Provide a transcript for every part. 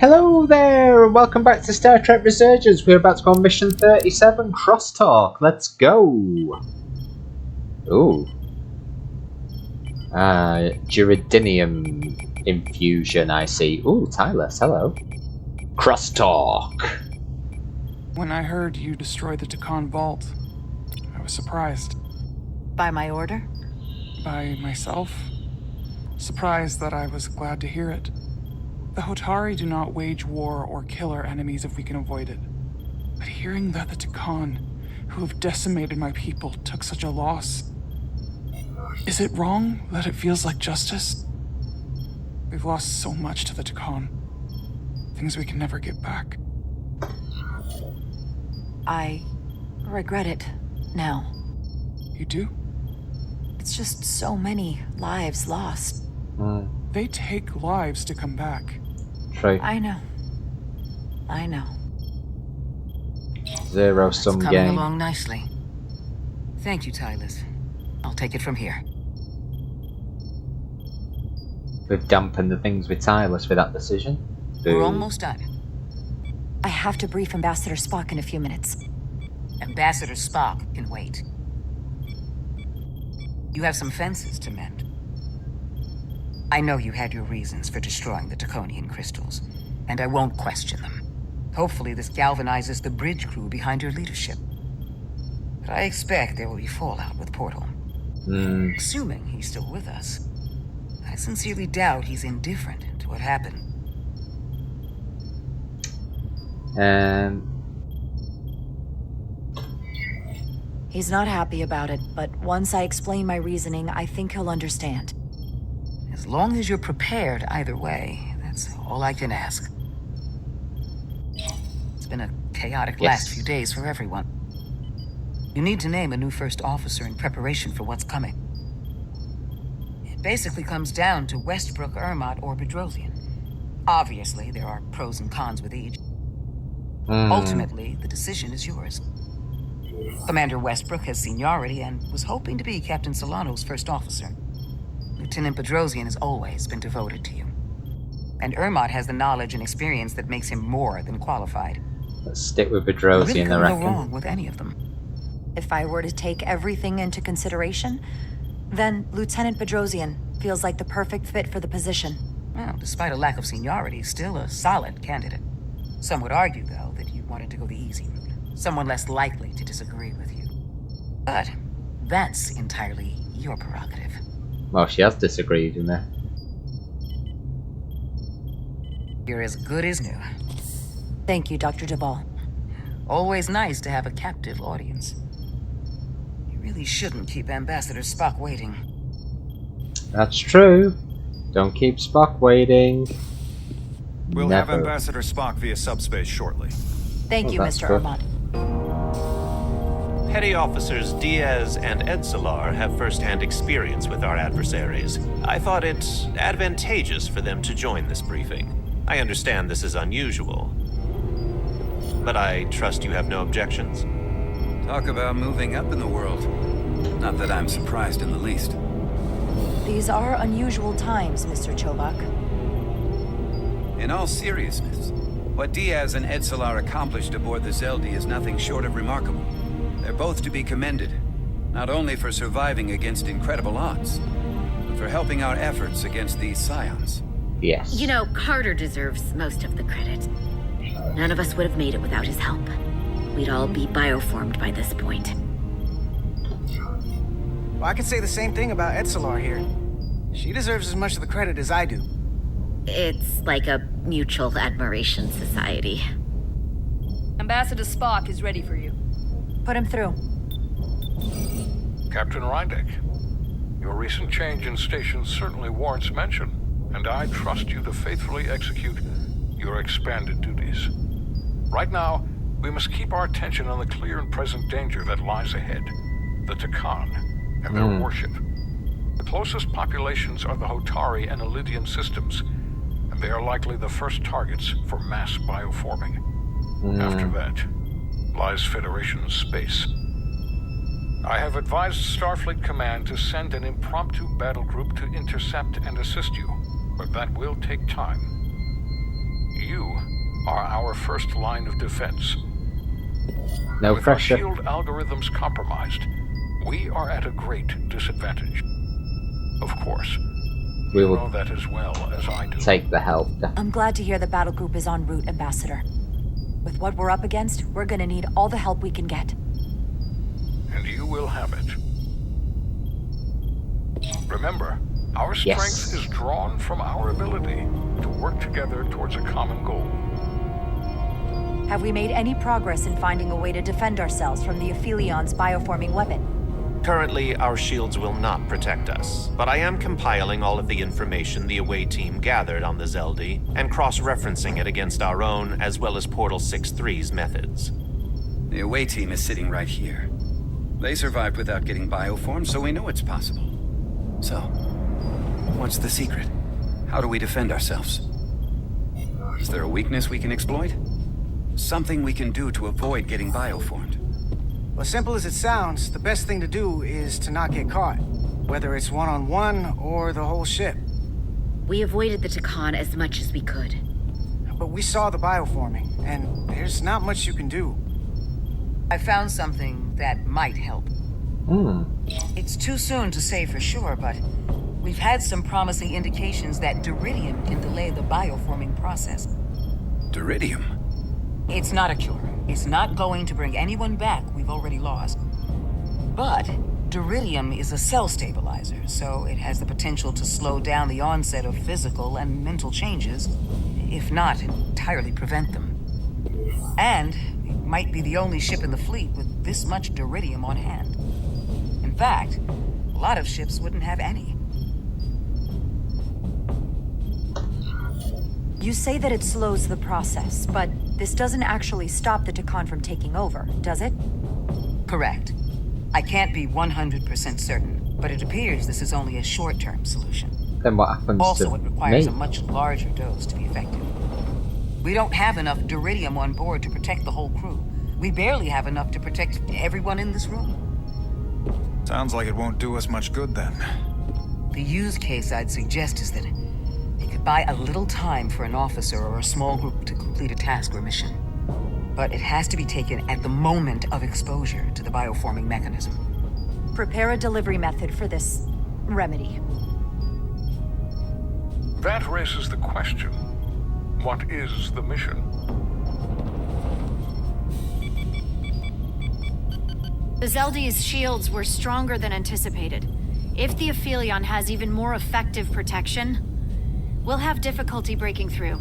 Hello there, and welcome back to Star Trek Resurgence. We're about to go on mission 37, Crosstalk. Let's go. Ooh. Gyridinium infusion, I see. Ooh, Tylus, hello. Crosstalk. When I heard you destroy the TKon vault, I was surprised. By my order? By myself? Surprised that I was glad to hear it. The Hotari do not wage war or kill our enemies if we can avoid it. But hearing that the TKon, who have decimated my people, took such a loss... Is it wrong that it feels like justice? We've lost so much to the TKon. Things we can never get back. I regret it now. You do? It's just so many lives lost. They take lives to come back. True. I know. Zero-sum It's game. coming along nicely. Thank you, Tylus. I'll take it from here. We've dampened the things with Tylus with that decision. We're almost done. I have to brief Ambassador Spock in a few minutes. Ambassador Spock can wait. You have some fences to mend. I know you had your reasons for destroying the Taconian crystals, and I won't question them. Hopefully this galvanizes the bridge crew behind your leadership. But I expect there will be fallout with Portal. Assuming he's still with us, I sincerely doubt he's indifferent to what happened. He's not happy about it, but once I explain my reasoning, I think he'll understand. As long as you're prepared either way, that's all I can ask. It's been a chaotic last few days for everyone. You need to name a new first officer in preparation for what's coming. It basically comes down to Westbrook, Urmott, or Bedrosian. Obviously, there are pros and cons with each. Ultimately, the decision is yours. Commander Westbrook has seniority and was hoping to be Captain Solano's first officer. Lieutenant Bedrosian has always been devoted to you. And Urmott has the knowledge and experience that makes him more than qualified. Let's stick with You Bedrosian, really I couldn't reckon. go wrong with any of them. If I were to take everything into consideration, then Lieutenant Bedrosian feels like the perfect fit for the position. Well, despite a lack of seniority, still a solid candidate. Some would argue, though, that you wanted to go the easy route. Someone less likely to disagree with you. But that's entirely your prerogative. Well, she has disagreed, isn't it? You're as good as new. Thank you, Dr. Duvall. Always nice to have a captive audience. You really shouldn't keep Ambassador Spock waiting. That's true. Don't keep Spock waiting. We'll Never. have Ambassador Spock via subspace shortly. Thank you, that's Mr. good. Urmott. Petty Officers Diaz and Edslar have first-hand experience with our adversaries. I thought it advantageous for them to join this briefing. I understand this is unusual, but I trust you have no objections. Talk about moving up in the world. Not that I'm surprised in the least. These are unusual times, Mr. Chobak. In all seriousness, what Diaz and Edslar accomplished aboard the Zeldi is nothing short of remarkable. They're both to be commended, not only for surviving against incredible odds, but for helping our efforts against these scions. Yes. You know, Carter deserves most of the credit. None of us would have made it without his help. We'd all be bioformed by this point. Well, I could say the same thing about Edslar here. She deserves as much of the credit as I do. It's like a mutual admiration society. Ambassador Spock is ready for you. Put him through. Captain Rydek, your recent change in station certainly warrants mention, and I trust you to faithfully execute your expanded duties. Right now, we must keep our attention on the clear and present danger that lies ahead, the TKon and their warship. The closest populations are the Hotari and Elydian systems, and they are likely the first targets for mass bioforming. After that lies Federation space. I have advised Starfleet Command to send an impromptu battle group to intercept and assist you, but that will take time. You are our first line of defense. No With pressure. our shield algorithms compromised, we are at a great disadvantage. Of course, We you will know that as well as I do. take the help. I'm glad to hear the battle group is en route, Ambassador. With what we're up against, we're gonna need all the help we can get. And you will have it. Remember, our strength is drawn from our ability to work together towards a common goal. Have we made any progress in finding a way to defend ourselves from the Aphelion's bioforming weapon? Currently, our shields will not protect us, but I am compiling all of the information the away team gathered on the Zeldi and cross-referencing it against our own as well as Portal 6-3's methods. The away team is sitting right here. They survived without getting bioformed, so we know it's possible. So, what's the secret? How do we defend ourselves? Is there a weakness we can exploit? Something we can do to avoid getting bioformed? Well, simple as it sounds, the best thing to do is to not get caught. Whether it's one-on-one or the whole ship. We avoided the TKon as much as we could. But we saw the bioforming, and there's not much you can do. I found something that might help. It's too soon to say for sure, but we've had some promising indications that Duridium can delay the bioforming process. Duridium? It's not a cure. It's not going to bring anyone back we've already lost. But Duridium is a cell stabilizer, so it has the potential to slow down the onset of physical and mental changes, if not entirely prevent them. And it might be the only ship in the fleet with this much Duridium on hand. In fact, a lot of ships wouldn't have any. You say that it slows the process, but this doesn't actually stop the TKon from taking over, does it? Correct. I can't be 100% certain, but it appears this is only a short-term solution. Then what happens Also, to it requires me? a much larger dose to be effective. We don't have enough Duridium on board to protect the whole crew. We barely have enough to protect everyone in this room. Sounds like it won't do us much good then. The use case I'd suggest is that it could buy a little time for an officer or a small group to complete a task or mission. But it has to be taken at the moment of exposure to the bioforming mechanism. Prepare a delivery method for this remedy. That raises the question. What is the mission? The Zeldi's shields were stronger than anticipated. If the Aphelion has even more effective protection, we'll have difficulty breaking through.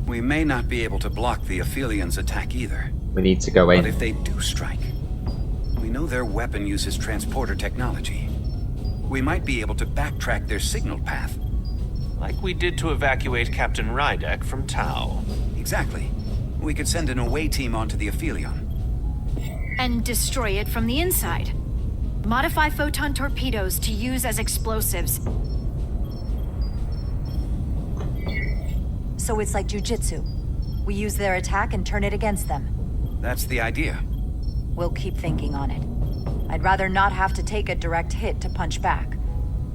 We may not be able to block the Aphelion's attack either. We need to go in. But if they do strike, we know their weapon uses transporter technology. We might be able to backtrack their signal path. Like we did to evacuate Captain Rydek from Tau. Exactly. We could send an away team onto the Aphelion. And destroy it from the inside. Modify photon torpedoes to use as explosives. So it's like jujitsu. We use their attack and turn it against them. That's the idea. We'll keep thinking on it. I'd rather not have to take a direct hit to punch back.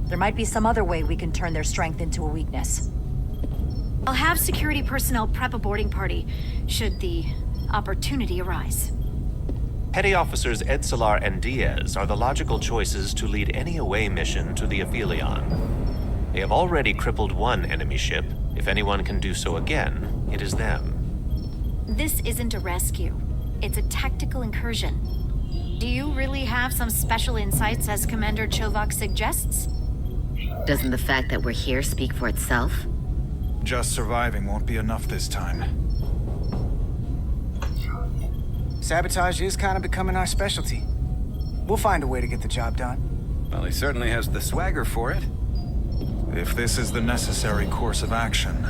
There might be some other way we can turn their strength into a weakness. I'll have security personnel prep a boarding party, should the opportunity arise. Petty Officers Edsalar and Diaz are the logical choices to lead any away mission to the Aphelion. They have already crippled one enemy ship. If anyone can do so again, it is them. This isn't a rescue. It's a tactical incursion. Do you really have some special insights, as Commander Chovak suggests? Doesn't the fact that we're here speak for itself? Just surviving won't be enough this time. Sabotage is kind of becoming our specialty. We'll find a way to get the job done. Well, he certainly has the swagger for it. If this is the necessary course of action,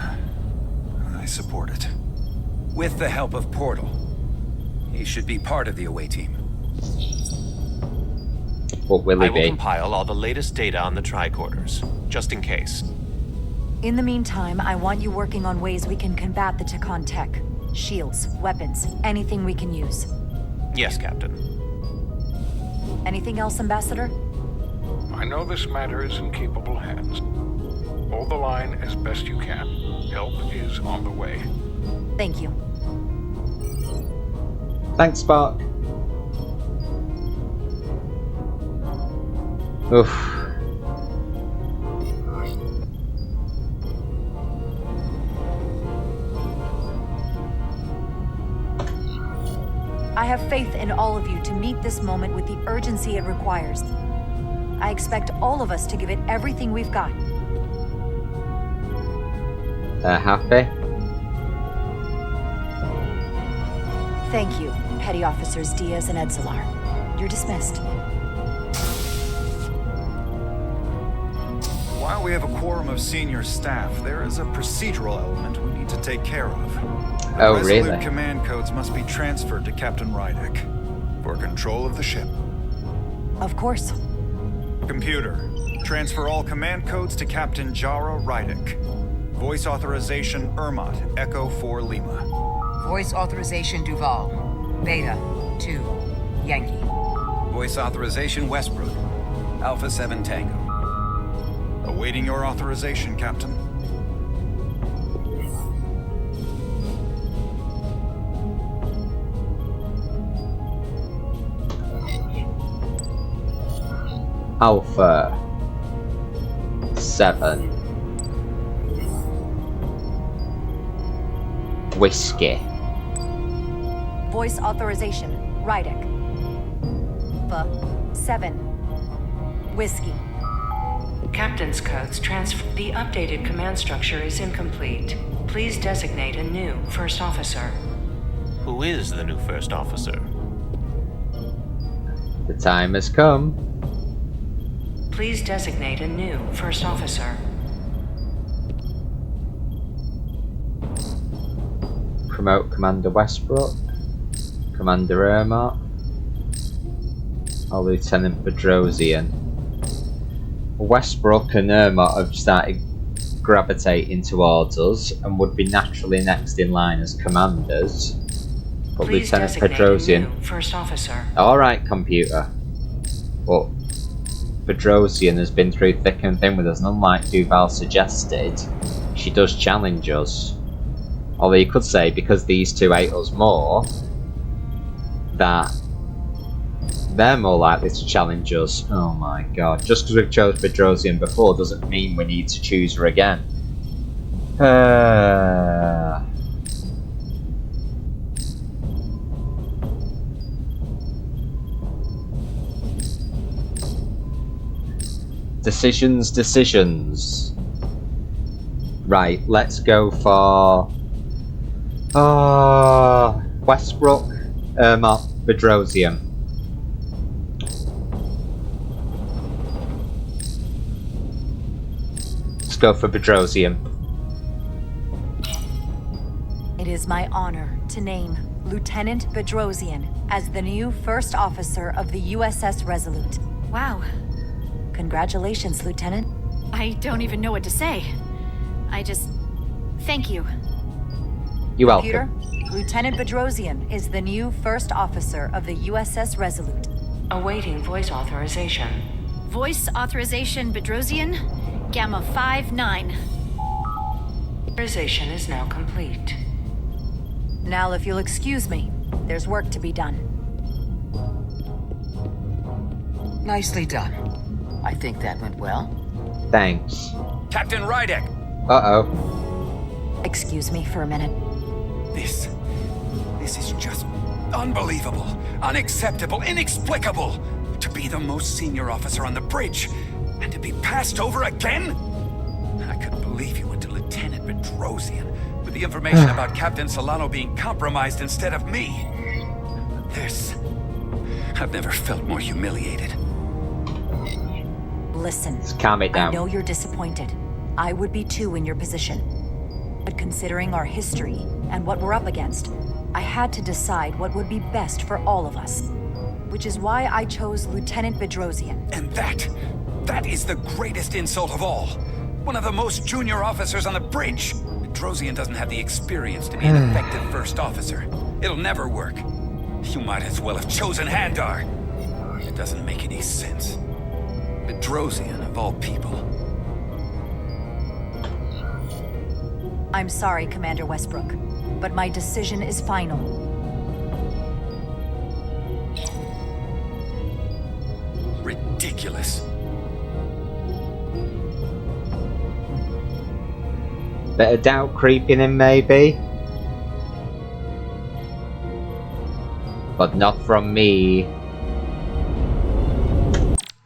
I support it. With the help of Portal. He should be part of the away team. What will he I will be? compile all the latest data on the tricorders, just in case. In the meantime, I want you working on ways we can combat the TKon tech. Shields, weapons, anything we can use. Yes, Captain. Anything else, Ambassador? I know this matter is in capable hands. Hold the line as best you can. Help is on the way. Thank you. Thanks, Spark. Oof. I have faith in all of you to meet this moment with the urgency it requires. I expect all of us to give it everything we've got. Happy? Thank you, Petty Officers Diaz and Edzelar. You're dismissed. While we have a quorum of senior staff, there is a procedural element we need to take care of. Oh, Resolute really? command codes must be transferred to Captain Rydek for control of the ship. Of course. Computer, transfer all command codes to Captain Jara Rydek. Voice authorization Urmott, Echo 4 Lima. Voice authorization Duval. Beta 2 Yankee. Voice authorization Westbrook. Alpha 7 Tango. Awaiting your authorization, Captain. Alpha 7 Whiskey. Voice authorization, Rydek. 7 Whiskey. Captain's codes transfer. The updated command structure is incomplete. Please designate a new first officer. Who is the new first officer? The time has come. Please designate a new first officer. Promote Commander Westbrook, Commander Urmott, or Lieutenant Bedrosian. Westbrook and Urmott have started gravitating towards us and would be naturally next in line as commanders. But Please Lieutenant designate Bedrosian. a new first officer. Alright, computer. But Bedrosian has been through thick and thin with us, and unlike Duval suggested, she does challenge us. Although you could say, because these two hate us more, that they're more likely to challenge us. Oh my god. Just because we've chose Bedrosian before doesn't mean we need to choose her again. Decisions. Right, let's go for Westbrook, Urmott, Bedrosian. Let's go for Bedrosian. It is my honor to name Lieutenant Bedrosian as the new first officer of the USS Resolute. Wow. Congratulations, Lieutenant. I don't even know what to say. Thank you. You're Computer, welcome. Lieutenant Bedrosian is the new first officer of the USS Resolute. Awaiting voice authorization. Voice authorization Bedrosian, Gamma 5-9. Authorization is now complete. Now, if you'll excuse me, there's work to be done. Nicely done. I think that went well. Thanks. Captain Rydek! Uh-oh. Excuse me for a minute. This is just unbelievable, unacceptable, inexplicable. To be the most senior officer on the bridge, and to be passed over again? I couldn't believe you went to Lieutenant Bedrosian with the information about Captain Solano being compromised instead of me. I've never felt more humiliated. Listen, Let's calm it down. I know you're disappointed. I would be too in your position. But considering our history and what we're up against, I had to decide what would be best for all of us. Which is why I chose Lieutenant Bedrosian. And that is the greatest insult of all. One of the most junior officers on the bridge. Bedrosian doesn't have the experience to be an effective first officer. It'll never work. You might as well have chosen Handar. It doesn't make any sense. Bedrosian, of all people. I'm sorry, Commander Westbrook, but my decision is final. Ridiculous. Bit of doubt creeping in, maybe. But not from me.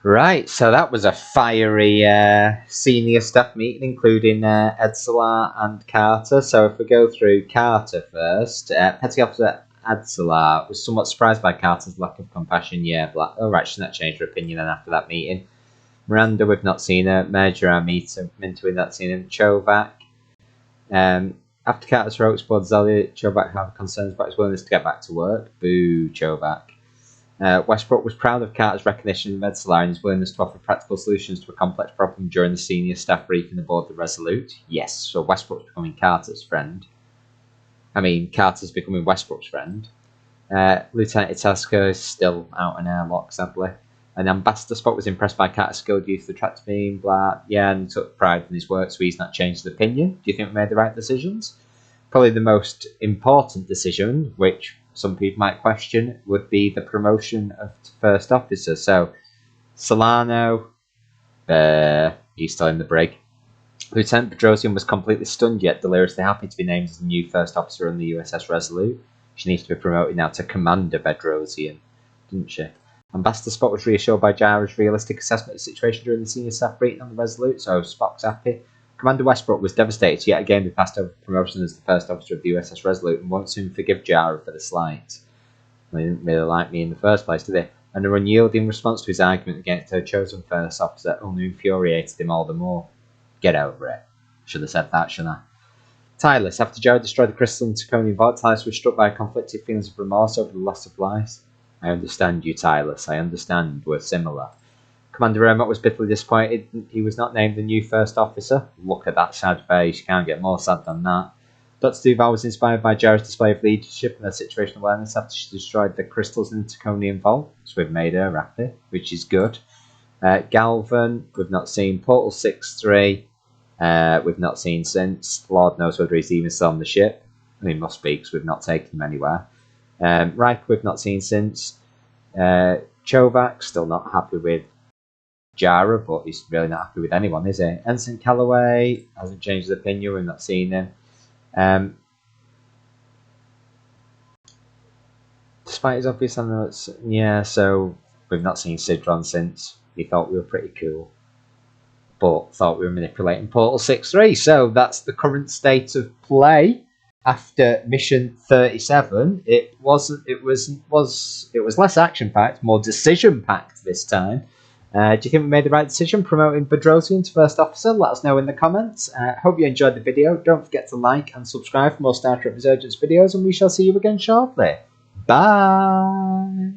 Right, so that was a fiery senior staff meeting, including Edselar and Carter. So if we go through Carter first, Petty Officer Edselar was somewhat surprised by Carter's lack of compassion. Yeah, oh right, she's not changed her opinion then after that meeting. Miranda, we've not seen her. Major, Minto, we've not seen him. Chovak. After Carter's wrote aboard Zelia, Chovak had concerns about his willingness to get back to work. Boo, Chovak. Westbrook was proud of Carter's recognition of Edselar and his willingness to offer practical solutions to a complex problem during the senior staff briefing aboard the Resolute. Yes, so Westbrook's becoming Carter's friend. I mean, Carter's becoming Westbrook's friend. Lieutenant Itasca is still out in airlock, sadly. And Ambassador Spock was impressed by Carter's skilled use of the tractor beam, blah, yeah, and took pride in his work, so he's not changed his opinion. Do you think we made the right decisions? Probably the most important decision, which some people might question, would be the promotion of first officer. So, Solano, he's still in the brig. Lieutenant Bedrosian was completely stunned yet deliriously happy to be named as the new first officer on the USS Resolute. She needs to be promoted now to Commander Bedrosian, didn't she? Ambassador Spock was reassured by Jara's realistic assessment of the situation during the senior staff briefing on the Resolute, so Spock's happy. Commander Westbrook was devastated to yet again be passed over for promotion as the first officer of the USS Resolute and won't soon forgive Jara for the slight. They didn't really like me in the first place, did they? And her unyielding response to his argument against her chosen first officer only infuriated him all the more. Get over it. Should have said that, shouldn't I? Tylus. After Jara destroyed the crystal and TKon vault, Tylus was struck by conflicted feelings of remorse over the loss of lives. I understand you, Tylus. I understand. We're similar. Commander Urmott was bitterly disappointed he was not named the new first officer. Look at that sad face. You can't get more sad than that. Dr. Duval was inspired by Jara's display of leadership and her situational awareness after she destroyed the crystals in the TKonian vault. So we've made her happy, which is good. Galvan, we've not seen. Portal 6-3, we've not seen since. Lord knows whether he's even still on the ship. I mean, must be, because we've not taken him anywhere. Reich, we've not seen since. Chovak, still not happy with Jara, but he's really not happy with anyone, is he? Ensign Calloway hasn't changed his opinion, we've not seen him. Despite his obvious analysis, yeah, so we've not seen Sidron since. He thought we were pretty cool, but thought we were manipulating Portal 6-3. So that's the current state of play after mission 37. It was less action packed, more decision packed this time. Do you think we made the right decision promoting Bedrosian to first officer? Let us know in the comments. Hope you enjoyed the video. Don't forget to like and subscribe for more Star Trek Resurgence videos, and we shall see you again shortly. Bye!